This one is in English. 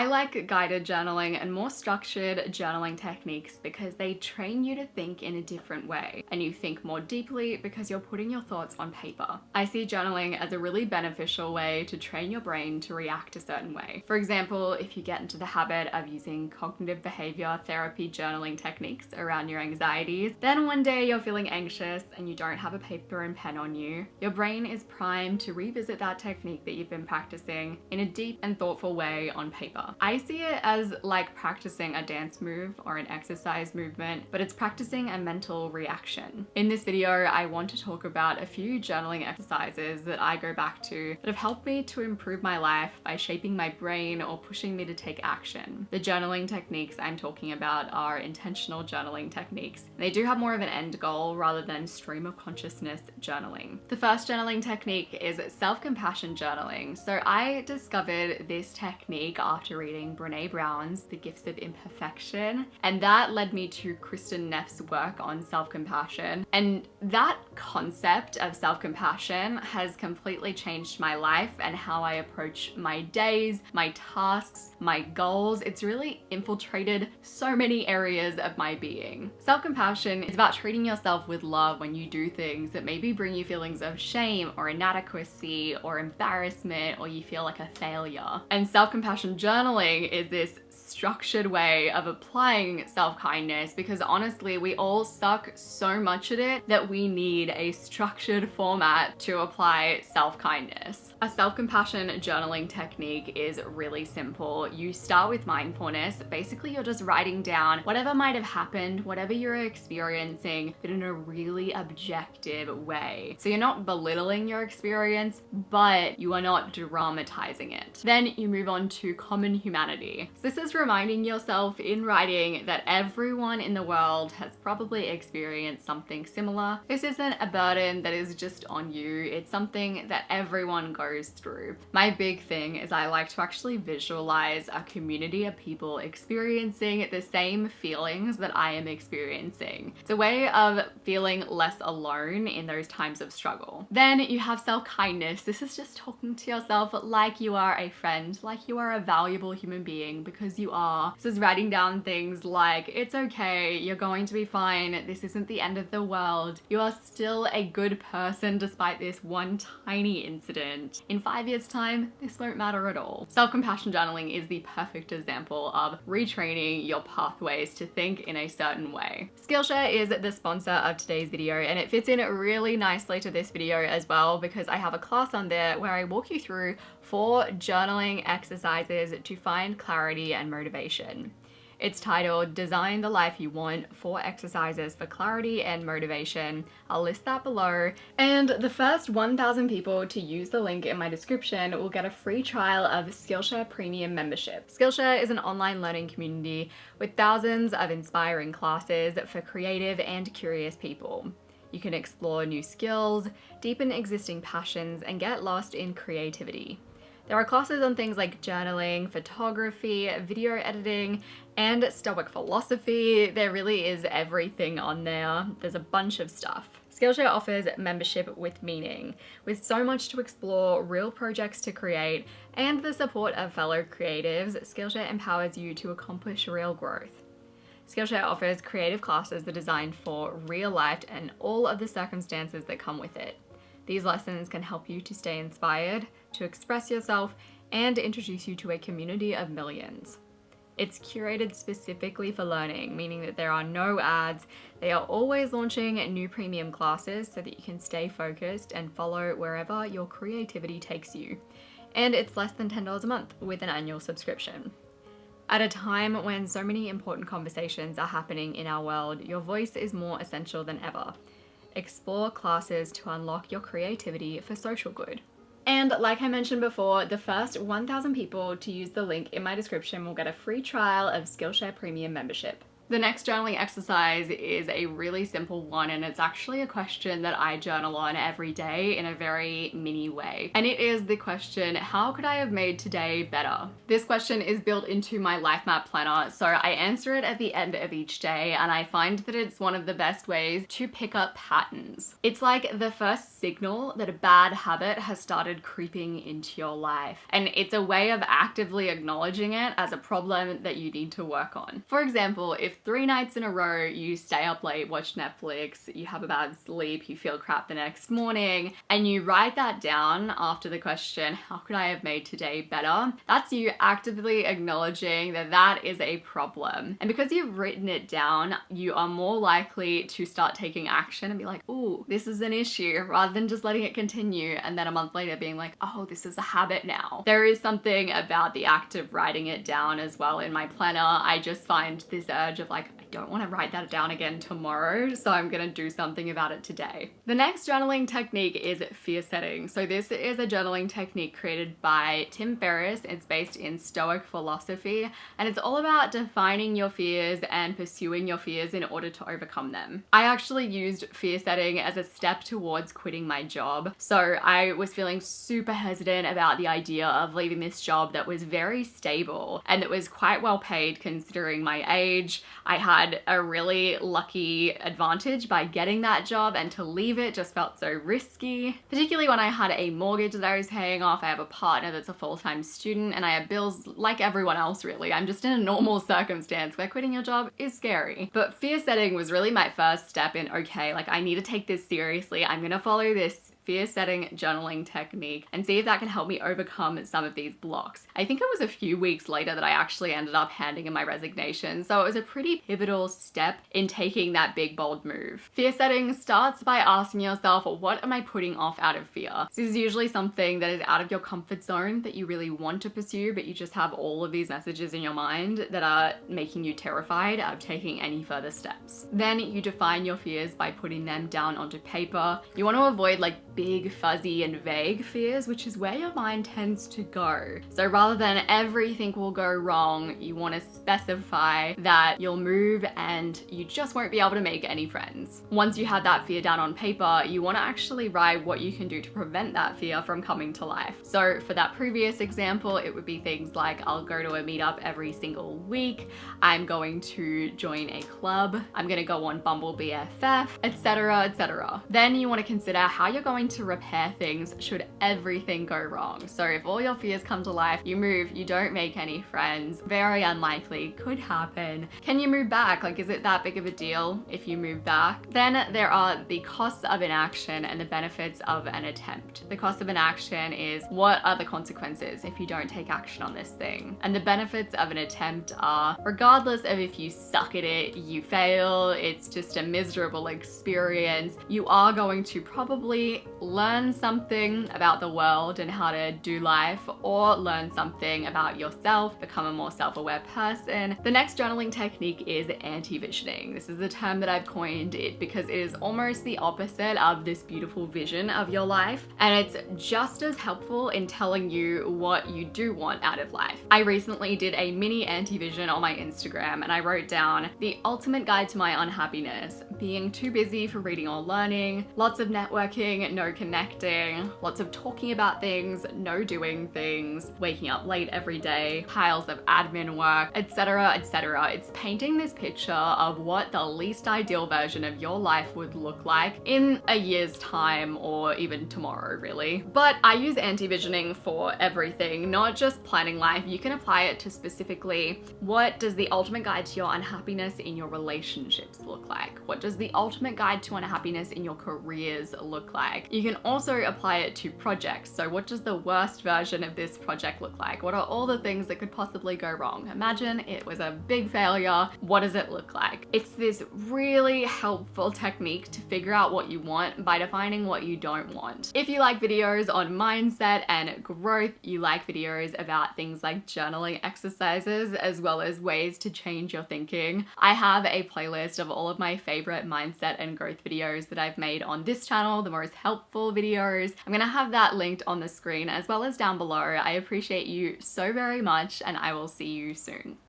I like guided journaling and more structured journaling techniques because they train you to think in a different way, and you think more deeply because you're putting your thoughts on paper. I see journaling as a really beneficial way to train your brain to react a certain way. For example, if you get into the habit of using cognitive behavior therapy journaling techniques around your anxieties, then one day you're feeling anxious and you don't have a paper and pen on you, your brain is primed to revisit that technique that you've been practicing in a deep and thoughtful way on paper. I see it as like practicing a dance move or an exercise movement, but it's practicing a mental reaction. In this video, I want to talk about a few journaling exercises that I go back to that have helped me to improve my life by shaping my brain or pushing me to take action. The journaling techniques I'm talking about are intentional journaling techniques. They do have more of an end goal rather than stream of consciousness journaling. The first journaling technique is self-compassion journaling. So I discovered this technique after reading Brené Brown's The Gifts of Imperfection, and that led me to Kristin Neff's work on self-compassion. And that concept of self-compassion has completely changed my life and how I approach my days, my tasks, my goals. It's really infiltrated so many areas of my being. Self-compassion is about treating yourself with love when you do things that maybe bring you feelings of shame or inadequacy or embarrassment, or you feel like a failure. And self-compassion journaling is this structured way of applying self-kindness, because honestly, we all suck so much at it that we need a structured format to apply self-kindness. A self-compassion journaling technique is really simple. You start with mindfulness. Basically, you're just writing down whatever might have happened, whatever you're experiencing, but in a really objective way. So you're not belittling your experience, but you are not dramatizing it. Then you move on to common humanity. So this is reminding yourself in writing that everyone in the world has probably experienced something similar. This isn't a burden that is just on you. It's something that everyone goes through. My big thing is I like to actually visualize a community of people experiencing the same feelings that I am experiencing. It's a way of feeling less alone in those times of struggle. Then you have self-kindness. This is just talking to yourself like you are a friend, like you are a valuable human being, because you are. This is writing down things like, it's okay, you're going to be fine, this isn't the end of the world, you are still a good person despite this one tiny incident. In 5 years' time, this won't matter at all. Self-compassion journaling is the perfect example of retraining your pathways to think in a certain way. Skillshare is the sponsor of today's video, and it fits in really nicely to this video as well, because I have a class on there where I walk you through 4 journaling exercises to find clarity and motivation. It's titled Design the Life You Want, 4 exercises for clarity and motivation. I'll list that below. And the first 1,000 people to use the link in my description will get a free trial of Skillshare Premium membership. Skillshare is an online learning community with thousands of inspiring classes for creative and curious people. You can explore new skills, deepen existing passions, and get lost in creativity. There are classes on things like journaling, photography, video editing, and Stoic philosophy. There really is everything on there. There's a bunch of stuff. Skillshare offers membership with meaning, with so much to explore, real projects to create, and the support of fellow creatives. Skillshare empowers you to accomplish real growth. Skillshare offers creative classes that are designed for real life and all of the circumstances that come with it. These lessons can help you to stay inspired, to express yourself, and introduce you to a community of millions. It's curated specifically for learning, meaning that there are no ads. They are always launching new premium classes so that you can stay focused and follow wherever your creativity takes you. And it's less than $10 a month with an annual subscription. At a time when so many important conversations are happening in our world, your voice is more essential than ever. Explore classes to unlock your creativity for social good. And like I mentioned before, the first 1,000 people to use the link in my description will get a free trial of Skillshare Premium membership. The next journaling exercise is a really simple one, and it's actually a question that I journal on every day in a very mini way. And it is the question, how could I have made today better? This question is built into my life map planner, so I answer it at the end of each day, and I find that it's one of the best ways to pick up patterns. It's like the first signal that a bad habit has started creeping into your life, and it's a way of actively acknowledging it as a problem that you need to work on. For example, if 3 nights in a row you stay up late, watch Netflix, you have a bad sleep, you feel crap the next morning, and you write that down after the question, how could I have made today better? That's you actively acknowledging that that is a problem. And because you've written it down, you are more likely to start taking action and be like, ooh, this is an issue, rather than just letting it continue and then a month later being like, oh, this is a habit now. There is something about the act of writing it down as well in my planner. I just find this urge of like, I don't want to write that down again tomorrow, so I'm gonna do something about it today. The next journaling technique is fear setting. So this is a journaling technique created by Tim Ferriss. It's based in Stoic philosophy, and it's all about defining your fears and pursuing your fears in order to overcome them. I actually used fear setting as a step towards quitting my job. So I was feeling super hesitant about the idea of leaving this job that was very stable and that was quite well paid considering my age. I had a really lucky advantage by getting that job, and to leave it just felt so risky, particularly when I had a mortgage that I was paying off. I have a partner that's a full-time student, and I have bills like everyone else really. I'm just in a normal circumstance where quitting your job is scary. But fear setting was really my first step in, okay, like I need to take this seriously. I'm gonna follow this fear setting journaling technique and see if that can help me overcome some of these blocks. I think it was a few weeks later that I actually ended up handing in my resignation, so it was a pretty pivotal step in taking that big bold move. Fear setting starts by asking yourself, what am I putting off out of fear? This is usually something that is out of your comfort zone that you really want to pursue, but you just have all of these messages in your mind that are making you terrified of taking any further steps. Then you define your fears by putting them down onto paper. You want to avoid like big, fuzzy, and vague fears, which is where your mind tends to go. So rather than everything will go wrong, you want to specify that you'll move and you just won't be able to make any friends. Once you have that fear down on paper, you want to actually write what you can do to prevent that fear from coming to life. So for that previous example, it would be things like, I'll go to a meetup every single week, I'm going to join a club, I'm going to go on Bumble BFF, etc., etc. Then you want to consider how you're going to repair things should everything go wrong. So if all your fears come to life, you move, you don't make any friends, very unlikely, could happen. Can you move back? Like, is it that big of a deal if you move back? Then there are the costs of inaction and the benefits of an attempt. The cost of inaction is, what are the consequences if you don't take action on this thing? And the benefits of an attempt are, regardless of if you suck at it, you fail, it's just a miserable experience, you are going to probably learn something about the world and how to do life, or learn something about yourself, become a more self-aware person. The next journaling technique is anti-visioning. This is a term that I've coined it because it is almost the opposite of this beautiful vision of your life, and it's just as helpful in telling you what you do want out of life. I recently did a mini anti-vision on my Instagram, and I wrote down the ultimate guide to my unhappiness: being too busy for reading or learning, lots of networking, no connecting, lots of talking about things, no doing things, waking up late every day, piles of admin work, etc., etc. It's painting this picture of what the least ideal version of your life would look like in a year's time, or even tomorrow really. But I use anti-visioning for everything, not just planning life. You can apply it to specifically, what does the ultimate guide to your unhappiness in your relationships look like? What does the ultimate guide to unhappiness in your careers look like? You can also apply it to projects. So what does the worst version of this project look like? What are all the things that could possibly go wrong? Imagine it was a big failure. What does it look like? It's this really helpful technique to figure out what you want by defining what you don't want. If you like videos on mindset and growth, you like videos about things like journaling exercises, as well as ways to change your thinking, I have a playlist of all of my favorite mindset and growth videos that I've made on this channel, the most helpful videos. I'm gonna have that linked on the screen as well as down below. I appreciate you so very much, and I will see you soon.